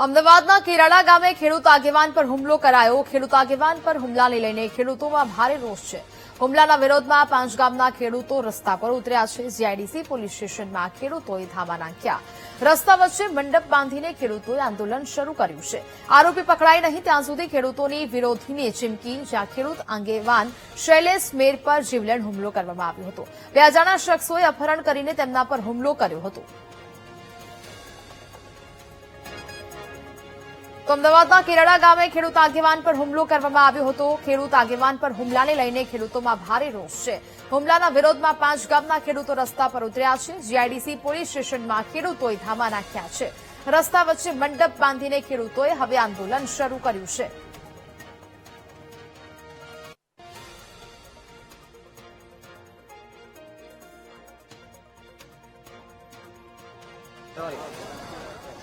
અમદાવાદના કેરાળા ગામે ખેડૂત આગેવાન પર હુમલો કરાયો। ખેડૂત આગેવાન પર હુમલાને લઈને ખેડૂતોમાં ભારે રોષ છે। હુમલાના વિરોધમાં પાંચ ગામના ખેડૂતો રસ્તા પર ઉતર્યા છે। જીઆઈડીસી પોલીસ સ્ટેશનમાં ખેડૂતોએ ધામા નાખ્યા। રસ્તા વચ્ચે મંડપ બાંધીને ખેડૂતોએ આંદોલન શરૂ કર્યું છે। આરોપી પકડાય નહીં ત્યાં સુધી ખેડૂતોની વિરોધીની ચીમકી। જ્યાં ખેડૂત આગેવાન શૈલેષ મેર પર જીવલેણ હુમલો કરવામાં આવ્યો હતો। બે અજાણ્યા શખ્સોએ અપહરણ કરીને તેમના પર હુમલો કર્યો હતો। તો અમદાવાદના કેરાળા ગામે ખેડૂત આગેવાન પર હુમલો કરવામાં આવ્યો હતો। ખેડૂત આગેવાન પર હુમલાને લઈને ખેડૂતોમાં ભારે રોષ છે। હુમલાના વિરોધમાં પાંચ ગામના ખેડૂતો રસ્તા પર ઉતર્યા છે। જીઆઈડીસી પોલીસ સ્ટેશનમાં ખેડૂતોએ ધામા નાખ્યા છે। રસ્તા વચ્ચે મંડપ બાંધીને ખેડૂતોએ હવે આંદોલન શરૂ કર્યું છે।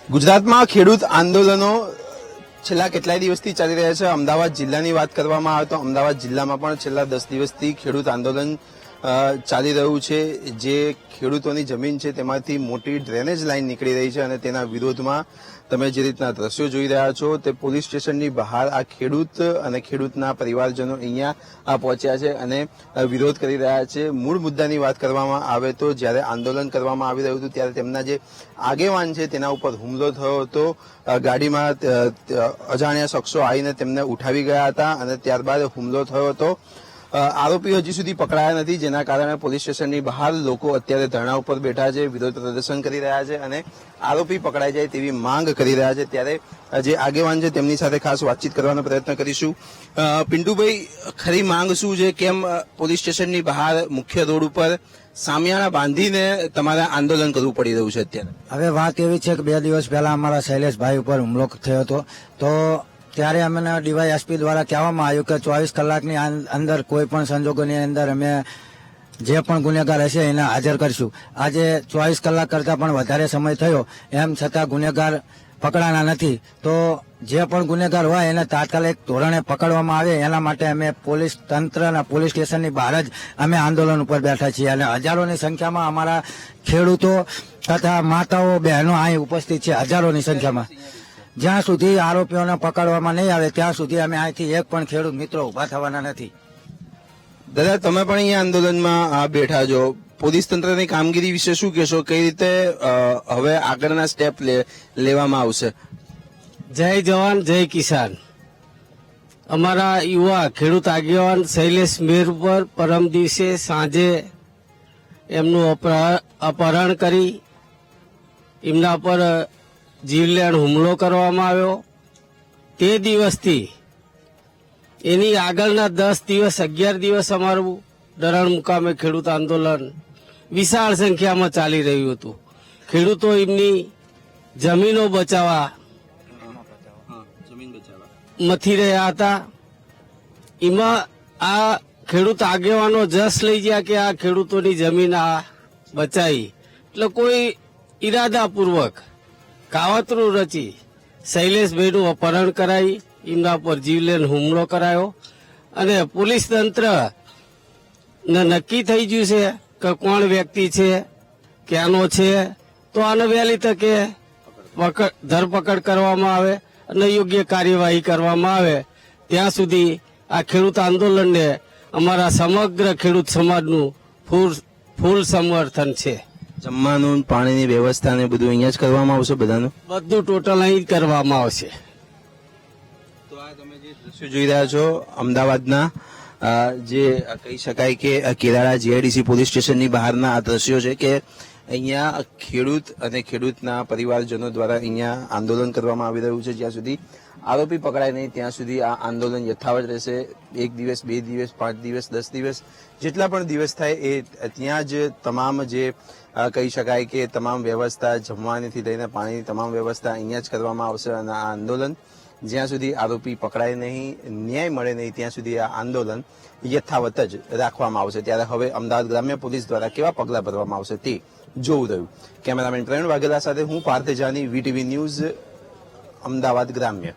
ગુજરાતમાં ખેડૂત આંદોલનો છેલ્લા કેટલાય દિવસથી ચાલી રહ્યા છે। અમદાવાદ જિલ્લાની વાત કરવામાં આવે તો અમદાવાદ જિલ્લામાં પણ છેલ્લા 10 દિવસથી ખેડૂત આંદોલન ચાલી રહ્યું છે। જે ખેડૂતોની જમીન છે તેમાંથી મોટી ડ્રેનેજ લાઇન નીકળી રહી છે અને તેના વિરોધમાં તમે જે રીતના દ્રશ્યો જોઈ રહ્યા છો તે પોલીસ સ્ટેશનની બહાર આ ખેડૂત અને ખેડૂતના પરિવારજનો અહીંયા પહોંચ્યા છે અને વિરોધ કરી રહ્યા છે। મૂળ મુદ્દાની વાત કરવામાં આવે તો જ્યારે આંદોલન કરવામાં આવી રહ્યું હતું ત્યારે તેમના જે આગેવાન છે તેના ઉપર હુમલો થયો હતો। ગાડીમાં અજાણ્યા શખ્સો આવીને તેમને ઉઠાવી ગયા હતા અને ત્યારબાદ હુમલો થયો હતો। આરોપી હજી સુધી પકડાયા નથી, જેના કારણે પોલીસ સ્ટેશનની બહાર લોકો અત્યારે ધરણા ઉપર બેઠા છે, વિરોધ પ્રદર્શન કરી રહ્યા છે અને આરોપી પકડાઈ જાય તેવી માંગ કરી રહ્યા છે। ત્યારે જે આગેવાન છે તેમની સાથે ખાસ વાતચીત કરવાનો પ્રયત્ન કરીશું। પિન્ટુભાઈ, ખરી માંગ શું છે? કેમ પોલીસ સ્ટેશનની બહાર મુખ્ય રોડ ઉપર સામિયાણા બાંધીને તમારે આંદોલન કરવું પડી રહ્યું છે અત્યારે? હવે વાત એવી છે કે 2 દિવસ પહેલા અમારા શૈલેષભાઈ ઉપર હુમલો થયો હતો, તો ત્યારે અમને ડીવાયએસપી દ્વારા કહેવામાં આવ્યું કે 24 કલાકની અંદર કોઈ પણ સંજોગોની અંદર અમે જે પણ ગુનેગાર હશે એને હાજર કરશું। આજે 24 કલાક કરતા પણ વધારે સમય થયો, એમ છતાં ગુનેગાર પકડાના નથી। તો જે પણ ગુનેગાર હોય એને તાત્કાલિક ધોરણે પકડવામાં આવે એના માટે અમે પોલીસ તંત્ર અને પોલીસ સ્ટેશનની બહાર જ અમે આંદોલન ઉપર બેઠા છીએ અને હજારોની સંખ્યામાં અમારા ખેડૂતો તથા માતાઓ બહેનો અહીં ઉપસ્થિત છે, હજારોની સંખ્યામાં। જ્યાં સુધી આરોપીઓને પકડવામાં નહીં આવે ત્યાં સુધી અમે અહીંથી એક પણ ખેડૂત મિત્રો ઉભા થવાના નથી। દાદા, તમે પણ અહીંયા આંદોલનમાં બેઠા છો, પોલીસ તંત્રની કામગીરી વિશે શું કહેશો? કઈ રીતે હવે આગળના સ્ટેપ લેવામાં આવશે? જય જવાન જય કિસાન। અમારા યુવા ખેડૂત આગેવાન શૈલેષ મેર પર પરમ દિવસે સાંજે એમનું અપહરણ કરી એમના પર જીવલેણ હુમલો કરવામાં આવ્યો। તે દિવસથી એની આગળના 10 દિવસ 11 દિવસ અમારું દરણ મુકામે ખેડૂત આંદોલન વિશાળ સંખ્યામાં ચાલી રહ્યું હતું। ખેડૂતો એમની જમીનો બચાવવા મથી રહ્યા હતા। એમાં આ ખેડૂત આગેવાનો જસ લઈ ગયા કે આ ખેડૂતોની જમીન આ બચાવી, એટલે કોઈ ઈરાદાપૂર્વક કાવતરું રચી શૈલેષભાઈનું અપહરણ કરાવી એમના પર જીવલેણ હુમલો કરાયો અને પોલીસ તંત્ર ને નક્કી થઈ ગયું છે કે કોણ વ્યક્તિ છે, ક્યાંનો છે, તો આને વહેલી તકે ધરપકડ કરવામાં આવે અને યોગ્ય કાર્યવાહી કરવામાં આવે। ત્યાં સુધી આ ખેડૂત આંદોલનને અમારા સમગ્ર ખેડૂત સમાજનું ફૂલ સમર્થન છે। જમવાનું, પાણીની વ્યવસ્થા ને બધું અહીંયા જ કરવામાં આવશે? બધાનું બધું ટોટલ અહીં જ કરવામાં આવશે। તો આ તમે જે દ્રશ્યો જોઈ રહ્યા છો અમદાવાદના જે કહી શકાય કે કેરાળા જીઆઈડીસી પોલીસ સ્ટેશનની બહારના આ દ્રશ્યો છે કે અહીંયા ખેડૂત અને ખેડૂતના પરિવારજનો દ્વારા અહીંયા આંદોલન કરવામાં આવી રહ્યું છે। જ્યાં સુધી આરોપી પકડાય નહીં ત્યાં સુધી આ આંદોલન યથાવત રહેશે। 1 દિવસ, 2 દિવસ, 5 દિવસ, 10 દિવસ, જેટલા પણ દિવસ થાય એ ત્યાં જ તમામ જે કહી શકાય કે તમામ વ્યવસ્થા, જમવાનીથી લઈને પાણીની તમામ વ્યવસ્થા અહીંયા જ કરવામાં આવશે અને આ આંદોલન જ્યાં સુધી આરોપી પકડાય નહીં, ન્યાય મળે નહીં ત્યાં સુધી આ આંદોલન યથાવત જ રાખવામાં આવશે। ત્યારે હવે અમદાવાદ ગ્રામ્ય પોલીસ દ્વારા કેવા પગલાં ભરવામાં આવશે તે જોવું રહ્યું। કેમેરામેન પ્રવીણ વાઘેલા સાથે હું પાર્થ જાની, વીટીવી ન્યૂઝ, અમદાવાદ ગ્રામ્ય।